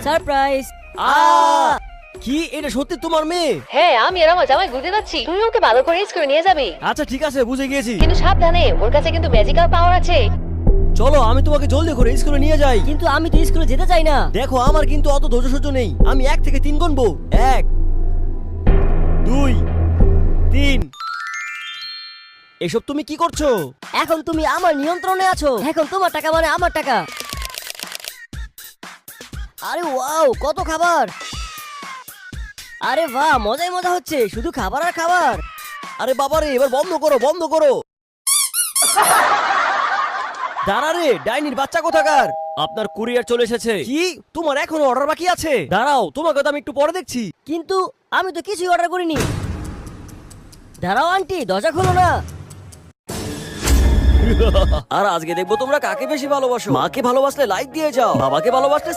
Surprise. কি এটা সত্যি তোমার মেয়ে? হ্যাঁ, আমি আর আমার জামাই ঘুরতে যাচ্ছি, তুমি ওকে ভালো করে স্কুলে নিয়ে যাবে। আচ্ছা ঠিক আছে, বুঝে গিয়েছি। কিন্তু সাবধানে, ওর কাছে কিন্তু ম্যাজিক্যাল পাওয়ার আছে। চলো আমি তোমাকে জলদি করে স্কুলে নিয়ে যাই। কিন্তু আমি তো স্কুলে যেতে চাই না। দেখো আমার কিন্তু অত ধৈর্য সহ্য নেই। আমি 1 থেকে 3 গুনবো। 1 2 3। এসব তুমি কি করছো? এখন তুমি আমার নিয়ন্ত্রণে আছো। এখন তোমার টাকা মানে আমার টাকা। আরে ওয়াও, কত খাবার! আরে বাহ, মজাই মজা হচ্ছে, শুধু খাবার আর খাবার। আরে বাবারে, এবার বন্ধ করো, বন্ধ করো। দাঁড়া রে, ডাইনির বাচ্চা কোথাকার। আপনার কুরিয়ার চলে এসেছে। কি তোমার এখনো অর্ডার বাকি আছে? দাঁড়াও, তোমাকে তো আমি একটু পরে দেখছি। কিন্তু আমি তো কিছুই অর্ডার করিনি। দাঁড়াও আন্টি, দরজা খোলো না। আর আজকে দেখবো তোমরা কাকে বেশি ভালোবাসো। মাকে ভালোবাসলে লাইক দিয়ে যাও, বাবাকে ভালোবাসলে